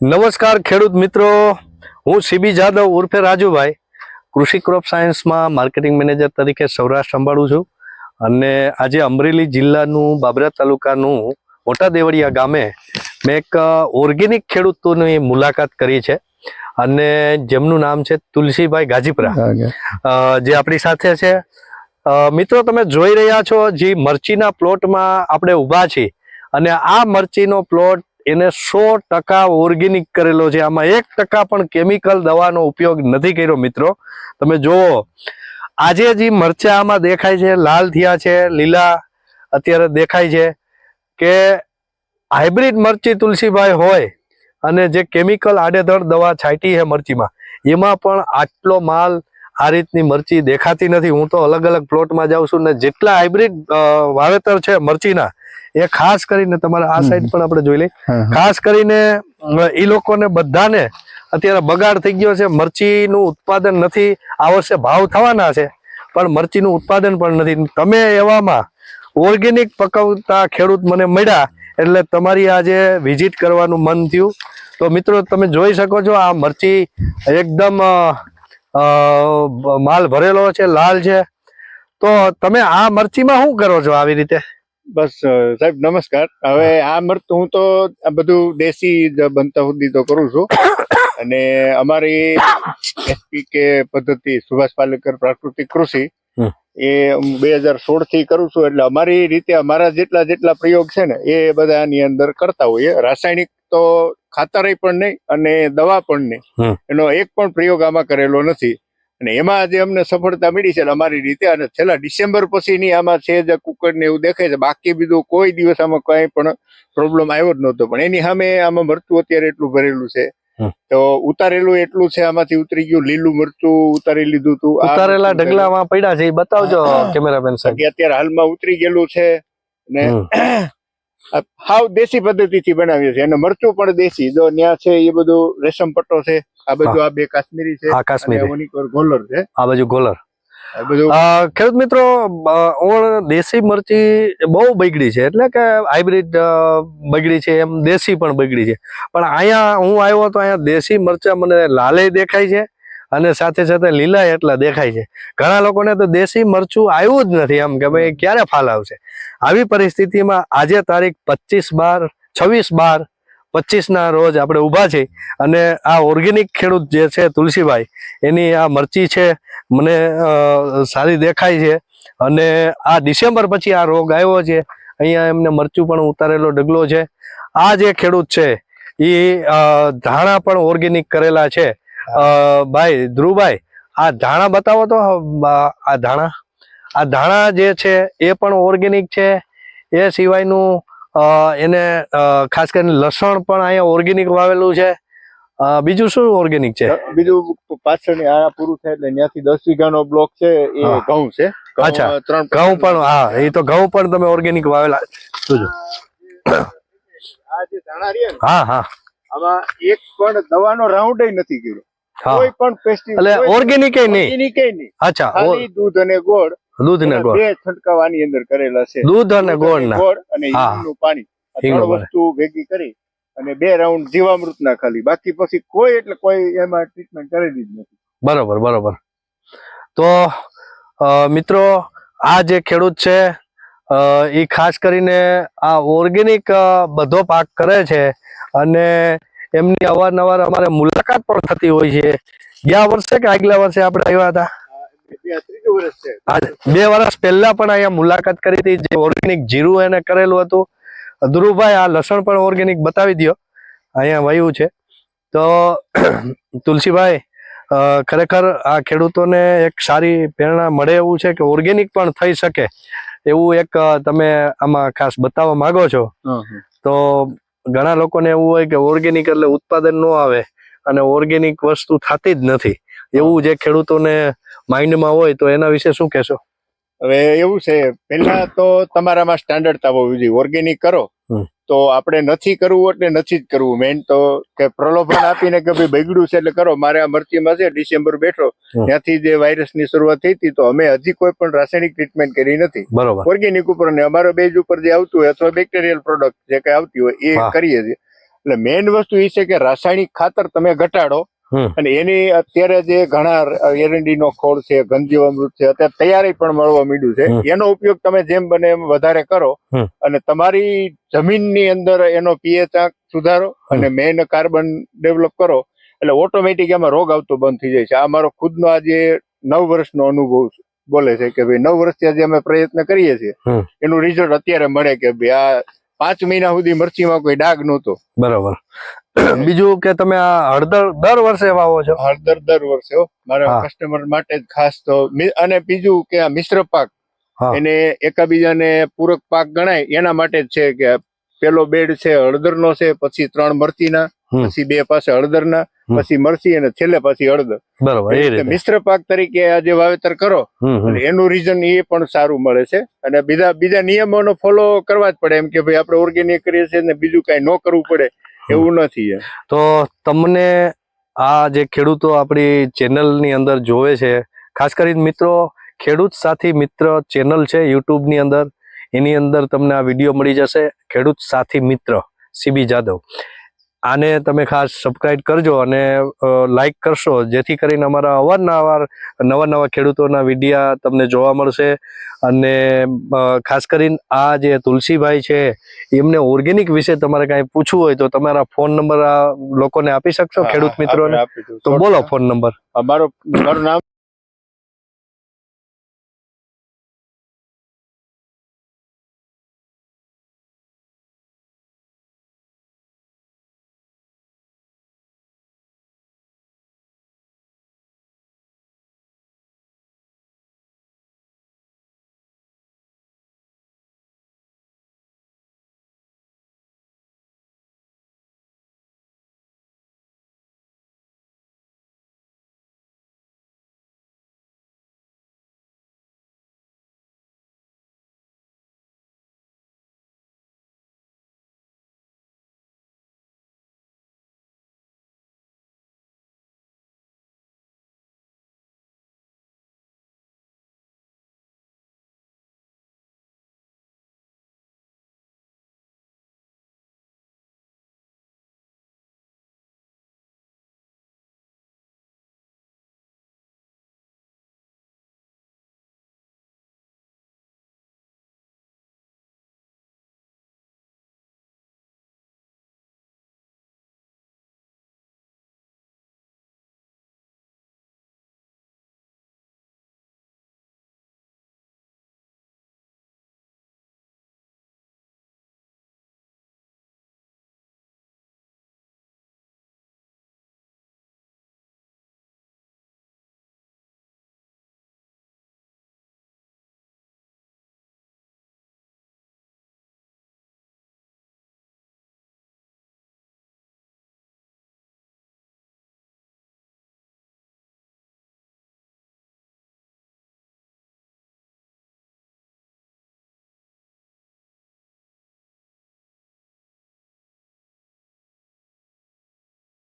નમસ્કાર ખેડૂત મિત્રો, હું સીબી જાદવ ઉર્ફે રાજુભાઈ કૃષિ ક્રોપ સાયન્સમાં માર્કેટિંગ મેનેજર તરીકે સૌરાષ્ટ્ર સંભાળું છું. અને આજે અમરેલી જિલ્લાનું બાબરા તાલુકાનું મોટા દેવળિયા ગામે મેં એક ઓર્ગેનિક ખેડૂતોની મુલાકાત કરી છે અને જેમનું નામ છે તુલસીભાઈ ગાજીપરા, જે આપણી સાથે છે. મિત્રો, તમે જોઈ રહ્યા છો જે મરચીના પ્લોટમાં આપણે ઊભા છીએ અને આ મરચીનો પ્લોટ એને 100% ઓર્ગેનિક કરેલો છે. આમાં 1% પણ કેમિકલ દવાનો ઉપયોગ નથી કર્યો. મિત્રો, તમે જુઓ, આજે જે મરચા આમાં દેખાય છે, લાલ થયા છે, લીલા અત્યારે દેખાય છે, કે હાઇબ્રિડ મરચી તુલસીભાઈ હોય અને જે કેમિકલ આડેધડ દવા છાંટી છે મરચીમાં, એમાં પણ આટલો માલ આ રીતની મરચી દેખાતી નથી. હું તો અલગ અલગ પ્લોટમાં જાઉં છું ને જેટલા હાઇબ્રિડ વાવેતર છે મરચીના, એ ખાસ કરીને તમારે આ સાઈડ પણ આપણે જોઈ લઈએ, ખાસ કરીને એ લોકોને બધાને અત્યારે બગાડ થઈ ગયો છે. મરચીનું ઉત્પાદન નથી. આ વર્ષે ભાવ થવાના છે પણ મરચીનું ઉત્પાદન પણ નથી. તમે એવામાં ઓર્ગેનિક પકવતા ખેડૂત મને મળ્યા એટલે તમારી આજે વિઝિટ કરવાનું મન થયું. તો મિત્રો, તમે જોઈ શકો છો, આ મરચી એકદમ માલ ભરેલો છે, લાલ છે. તો તમે આ મરચીમાં શું કરો છો આવી રીતે? બસ સાહેબ નમસ્કાર. હવે આ મરચું હું તો આ બધું દેશી જ બનતા સુધી તો કરું છું. અને અમારી એસપીકે પદ્ધતિ સુભાષ પાલેકર પ્રાકૃતિક કૃષિ એ 2016 થી કરું છું. એટલે અમારી રીતે અમારા જેટલા પ્રયોગ છે ને એ બધા આની અંદર કરતા હોઈએ. રાસાયણિક તો ખાતર પણ નહીં અને દવા પણ નહીં, એનો એક પણ પ્રયોગ આમાં કરેલો નથી. અને એમાં આજે અમને સફળતા મળી છે અમારી રીતે. અને છેલ્લા ડિસેમ્બર પછીની આમાં છે જ કુકર ને એવું દેખાય છે. બાકી બીજું કોઈ દિવસ આમાં કઈ પણ પ્રોબ્લેમ આવ્યો જ નહોતો. પણ એની સામે આમાં મરચું અત્યારે એટલું ભરેલું છે, તો ઉતારેલું એટલું છે, આમાંથી ઉતરી ગયું. લીલું મરચું ઉતારી લીધું હતું. ઉતારેલા ઢગલામાં પડ્યા છે, એ બતાવજો કેમેરામેન સાહેબ. અત્યારે હાલમાં ઉતરી ગયેલું છે ને હાવ દેશી પદ્ધતિથી બનાવીએ છીએ. અને મરચું પણ દેશી, જો ન્યા છે એ બધું રેશમ પટ્ટો છે, આ બધું આ બે કાશ્મીરી છે, આ કાશ્મીરી ગોલર છે, આ બાજુ ગોલર. ખેડૂત મિત્રો, દેશી મરચી બહુ બગડી છે, એટલે કે હાઇબ્રિડ બગડી છે, એમ દેશી પણ બગડી છે. પણ અહીંયા હું આવ્યો તો અહીંયા દેશી મરચા મને લાલે દેખાય છે અને સાથે સાથે લીલા એટલા દેખાય છે. ઘણા લોકોને તો દેશી મરચું આવ્યું જ નથી, એમ કે ભાઈ ક્યારે ફાલ આવશે. આવી પરિસ્થિતિમાં આજે તારીખ 26/12/25 રોજ આપણે ઊભા છીએ અને આ ઓર્ગેનિક ખેડૂત જે છે તુલસીભાઈ, એની આ મરચી છે મને સારી દેખાય છે. અને આ ડિસેમ્બર પછી આ રોગ આવ્યો છે. અહીંયા એમને મરચું પણ ઉતારેલો ઢગલો છે. આ જે ખેડૂત છે એ ધાણા પણ ઓર્ગેનિક કરેલા છે. ભાઈ ધ્રુવભાઈ, આ ધાણા બતાવો તો. આ ધાણા જે છે એ પણ ઓર્ગેનિક છે. એ સિવાયનું એને ખાસ કરીને લસણ પણ અહીંયા ઓર્ગેનિક વાવેલું છે. બીજું શું ઓર્ગેનિક છે? બીજું પાછળ આ પૂરું થાય એટલે ત્યાંથી 10 વીઘાનો બ્લોક છે, એ ઘઉં છે. અચ્છા, ઘઉં પણ. હા, એ તો ઘઉં પણ તમે ઓર્ગેનિક વાવેલા જોજો. આ જે ધાણા રહ્યા ને, હા હા, આમાં એક પણ દવાનો રાઉન્ડ નથી કર્યો. કોઈ પણ પેસ્ટિસાઇડ, એટલે ઓર્ગેનિક નહીં. અચ્છા, ખાલી દૂધ અને ગોળ. દૂધ ને ગોળ, બે છંટકાવ આની અંદર કરેલા છે. દૂધ અને ગોળ ના, અને હિંગનું પાણી, આ ત્રણ વસ્તુ ભેગી કરી અને 2 રાઉન્ડ જીવામૃતના ખાલી. બાકી પછી કોઈ એટલે કોઈ એમાં ટ્રીટમેન્ટ કરેલી જ નથી. બરોબર બરોબર. તો મિત્રો, આ જે ખેડૂત છે એ ખાસ કરીને આ ઓર્ગેનિક બધો પાક કરે છે અને એમની અવારનવાર અમારે મુલાકાત પણ થતી હોય છે. ગયા વર્ષે કે આગલા વર્ષે આપણે આવ્યા હતા, 2 વર્ષ પહેલા પણ અહીંયા મુલાકાત કરી હતી. જે ઓર્ગેનિક જીરું એને કરેલું હતું. ધ્રુવભાઈ, આ લસણ પણ ઓર્ગેનિક બતાવી દો, અહીંયા વાવ્યું છે. તો તુલસીભાઈ, ખરેખર આ ખેડૂતોને એક સારી પ્રેરણા મળે એવું છે કે ઓર્ગેનિક પણ થઈ શકે એવું એક તમે આમાં ખાસ બતાવવા માંગો છો. તો ઘણા લોકોને એવું હોય કે ઓર્ગેનિક એટલે ઉત્પાદન ન આવે અને ઓર્ગેનિક વસ્તુ થતી જ નથી, એવું જે ખેડૂતોને માઇન્ડમાં હોય, તો એના વિશે શું કહેશો? હવે એવું છે, પેલા તો તમારામાં સ્ટાન્ડર્ડ હોવી જોઈએ. ઓર્ગેનિક કરો તો આપણે નથી કરવું એટલે નથી જ કરવું. મેઇન તો કે પ્રલોભન આપીને કે ભાઈ બગડ્યું છે એટલે કરો. મારે આ મરચીમાં છે, ડિસેમ્બર બેઠો ત્યાંથી જે વાયરસની શરૂઆત થઈ હતી, તો અમે હજી કોઈ પણ રાસાયણિક ટ્રીટમેન્ટ કરી નથી. બરોબર. ઓર્ગેનિક ઉપર ને અમારો બેઝ ઉપર જે આવતું હોય અથવા બેક્ટેરિયલ પ્રોડક્ટ જે કઈ આવતી હોય એ કરીએ છીએ. એટલે મેઇન વસ્તુ એ છે કે રાસાયણિક ખાતર તમે ઘટાડો હમ. અને એની અત્યારે જે ઘણા એરંડી નો ખોળ છે, ઘનજીવામૃત છે, અત્યારે તૈયારી પણ મળવા માંડ્યું છે. એનો ઉપયોગ તમે જેમ બને એમ વધારે કરો અને તમારી જમીનની અંદર એનો પીએચ આંક સુધારો અને મેઇન કાર્બન ડેવલપ કરો એટલે ઓટોમેટિક એમાં રોગ આવતો બંધ થઈ જાય છે. આ મારો ખુદનો આજે 9 વર્ષનો અનુભવ બોલે છે કે ભાઈ 9 વર્ષથી આજે અમે પ્રયત્ન કરીએ છીએ, એનું રિઝલ્ટ અત્યારે મળે કે ભાઈ આ 5 મહિના સુધી મરચીમાં કોઈ ડાઘ નહોતો. બરાબર. બીજું કે તમે આ હળદર દર વર્ષે વાવો છો? હળદર દર વર્ષે મારા કસ્ટમર માટે જ ખાસ તો. અને બીજું કે આ મિશ્ર પાક એને એકાબીજાને પૂરક પાક ગણાય એના માટે જ છે કે પેલો બેડ છે હળદરનો છે, પછી 3 મરચીના, પછી 2 પાસે હળદરના, પછી મરચી અને છેલ્લે પછી હળદર. બરાબર. એ રીતે મિશ્ર પાક તરીકે આજે વાવેતર કરો એટલે એનું રીઝન એ પણ સારું મળે છે. અને બીજા નિયમોનો ફોલો કરવા જ પડે એમ કે ભાઈ આપણે ઓર્ગેનિક કરીએ છીએ ને બીજું કઈ ન કરવું પડે એવું નથી. તો તમને આ જે ખેડૂતો આપણી ચેનલની અંદર જોવે છે, ખાસ કરીને મિત્રો, ખેડૂત સાથી મિત્ર ચેનલ છે યુટ્યુબ ની અંદર, એની અંદર તમને આ વિડીયો મળી જશે, ખેડૂત સાથી મિત્ર સીબી જાદવ. આને તમે ખાસ સબસ્ક્રાઇબ કરજો અને લાઈક કરશો, જેથી કરીને અમારા અવારનવાર નવા ખેડૂતોના વિડીયા તમને જોવા મળશે. અને ખાસ કરીને આ જે તુલસીભાઈ છે એમને ઓર્ગેનિક વિશે તમારે કાંઈ પૂછવું હોય તો તમારા ફોન નંબર આ લોકોને આપી શકશો, ખેડૂત મિત્રોને? તો બોલો ફોન નંબર. મારું નામ